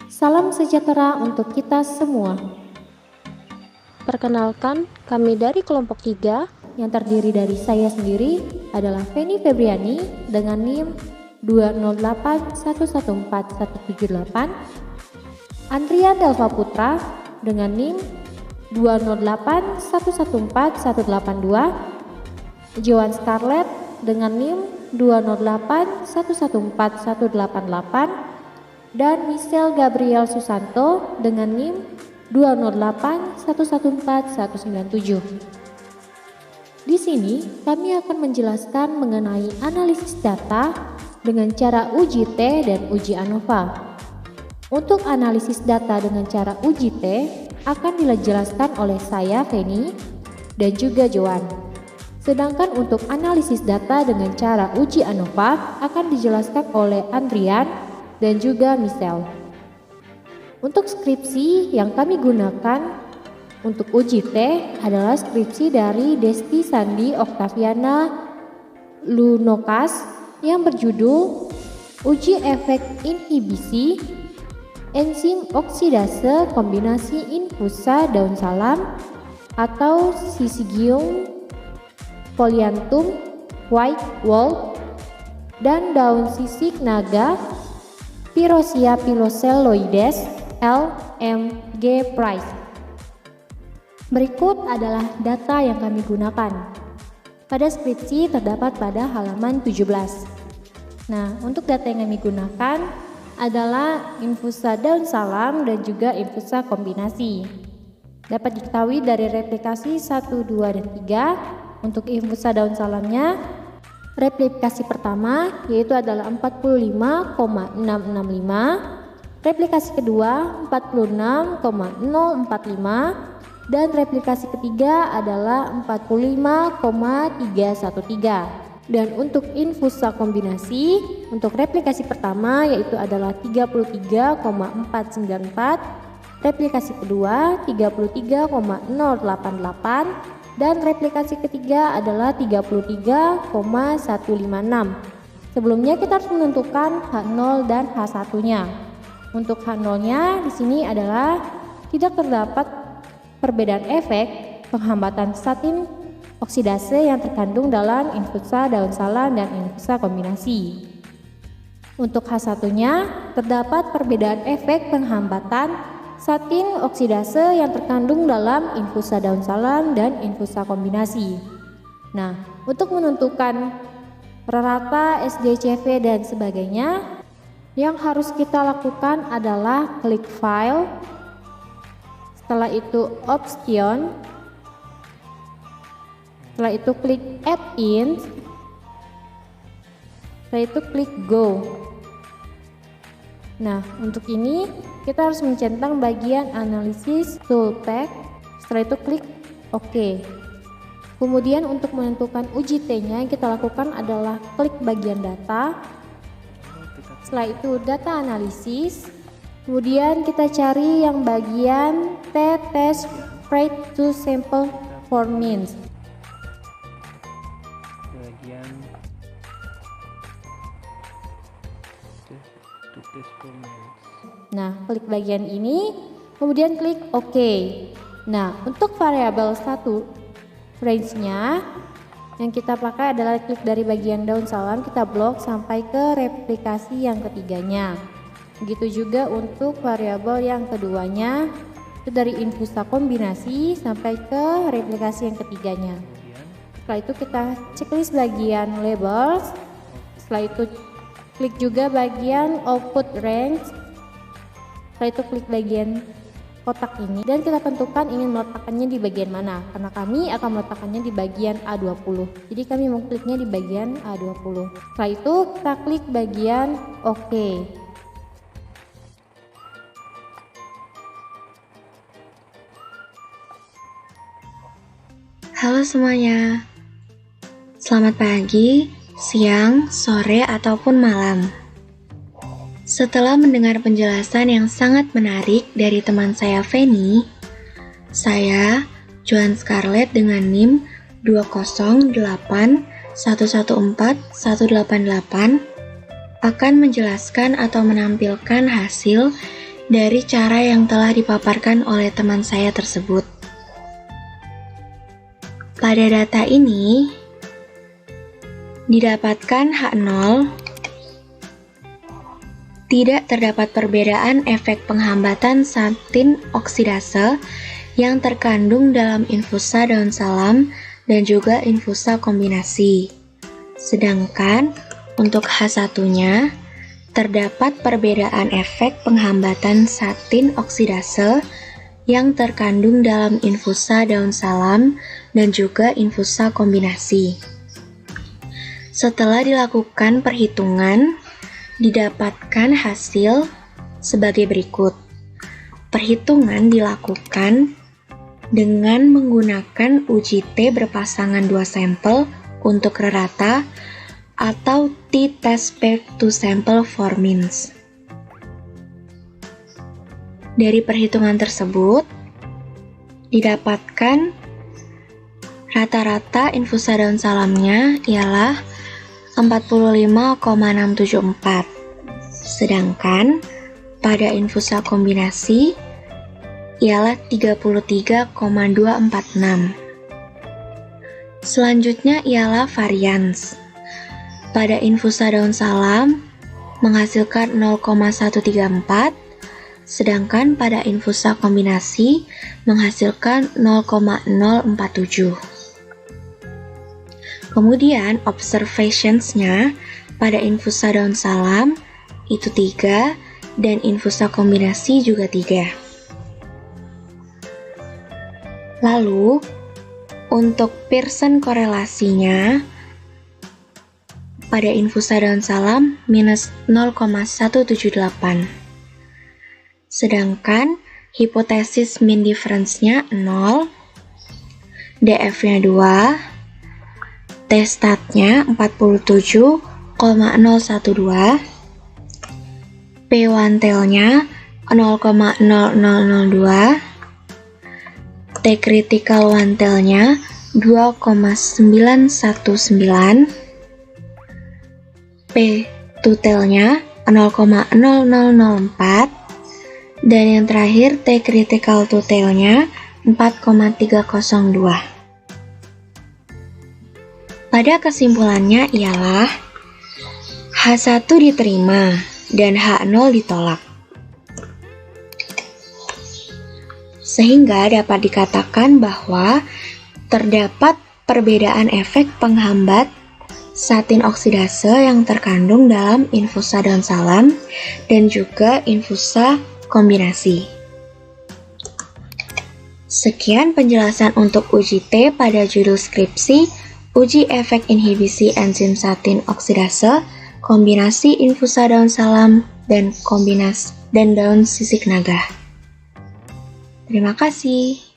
Salam sejahtera untuk kita semua. Perkenalkan, kami dari kelompok 3 yang terdiri dari saya sendiri adalah Feni Febriani dengan NIM 208114178, Andrea Delva Putra dengan NIM 208114182, Joan Scarlett dengan NIM 208114188, dan Michelle Gabriel Susanto dengan NIM 208114197. Di sini kami akan menjelaskan mengenai analisis data dengan cara uji T dan uji ANOVA. Untuk analisis data dengan cara uji T akan dijelaskan oleh saya, Feni, dan juga Joan. Sedangkan untuk analisis data dengan cara uji ANOVA akan dijelaskan oleh Andrian dan juga Michelle. Untuk skripsi yang kami gunakan untuk uji T adalah skripsi dari Desti Sandi Oktaviana Lunokas yang berjudul Uji Efek Inhibisi Enzim Oksidase Kombinasi Infusa Daun Salam atau Syzygium polyanthum white wall dan daun sisik naga Pyrosia pilocelloides L. M. G. Price. Berikut adalah data yang kami gunakan. Pada skripsi terdapat pada halaman 17. Nah, untuk data yang kami gunakan adalah infusa daun salam dan juga infusa kombinasi. Dapat diketahui dari replikasi 1, 2, dan 3. Untuk infusa daun salamnya, replikasi pertama yaitu adalah 45,665, replikasi kedua 46,045, dan replikasi ketiga adalah 45,313. Dan untuk infusa kombinasi, untuk replikasi pertama yaitu adalah 33,494, replikasi kedua 33,088, dan replikasi ketiga adalah 33,156. Sebelumnya kita harus menentukan H0 dan H1-nya. Untuk H0-nya di sini adalah tidak terdapat perbedaan efek penghambatan statin oksidase yang terkandung dalam infusa daun salam dan infusa kombinasi. Untuk H1-nya terdapat perbedaan efek penghambatan statin oksidase yang terkandung dalam infusa daun salam dan infusa kombinasi. Nah, untuk menentukan rata SDCV dan sebagainya, yang harus kita lakukan adalah klik file, setelah itu option, setelah itu klik add in, setelah itu klik go. Nah, untuk ini kita harus mencentang bagian analisis toolpath, setelah itu klik OK. Kemudian untuk menentukan uji T-nya yang kita lakukan adalah klik bagian data, setelah itu data analisis, kemudian kita cari yang bagian T-test rate to sample for means. Nah, klik bagian ini, kemudian klik OK. Nah, untuk variabel 1 range-nya yang kita pakai adalah klik dari bagian daun salam, kita blok sampai ke replikasi yang ketiganya. Begitu juga untuk variabel yang keduanya, itu dari infusa kombinasi sampai ke replikasi yang ketiganya. Setelah itu kita checklist bagian labels, setelah itu klik juga bagian output range, setelah itu klik bagian kotak ini dan kita tentukan ingin meletakkannya di bagian mana, karena kami akan meletakkannya di bagian A20, jadi kami mau kliknya di bagian A20. Setelah itu kita klik bagian OK. Halo semuanya, selamat pagi, siang, sore, ataupun malam. Setelah mendengar penjelasan yang sangat menarik dari teman saya Feni, saya, Joan Scarlett dengan NIM 208114188 akan menjelaskan atau menampilkan hasil dari cara yang telah dipaparkan oleh teman saya tersebut. Pada data ini, didapatkan H0, tidak terdapat perbedaan efek penghambatan satin oksidase yang terkandung dalam infusa daun salam dan juga infusa kombinasi. Sedangkan untuk H1-nya, terdapat perbedaan efek penghambatan satin oksidase yang terkandung dalam infusa daun salam dan juga infusa kombinasi. Setelah dilakukan perhitungan, didapatkan hasil sebagai berikut. Perhitungan dilakukan dengan menggunakan uji T berpasangan 2 sampel untuk rata atau t-test paired to sample for means. Dari perhitungan tersebut, didapatkan rata-rata infusa daun salamnya ialah 45,674. Sedangkan pada infusa kombinasi ialah 33,246. Selanjutnya ialah varians. Pada infusa daun salam menghasilkan 0,134, sedangkan pada infusa kombinasi menghasilkan 0,047. Kemudian observationsnya pada infusa daun salam itu 3 dan infusa kombinasi juga 3. Lalu untuk Pearson korelasinya pada infusa daun salam minus 0,178. Sedangkan hipotesis mean difference-nya 0, DF-nya 2, T-stat-nya 47,012, P1 tail-nya 0,0002, T critical 1 tail-nya 2,919, P2 tail-nya 0,0004, dan yang terakhir T critical 2 tail-nya 4,302. Pada kesimpulannya ialah H1 diterima dan H0 ditolak. Sehingga dapat dikatakan bahwa terdapat perbedaan efek penghambat satin oksidase yang terkandung dalam infusa daun salam dan juga infusa kombinasi. Sekian penjelasan untuk uji T pada judul skripsi uji efek inhibisi enzim satin oksidase, kombinasi infusa daun salam, dan daun sisik naga. Terima kasih.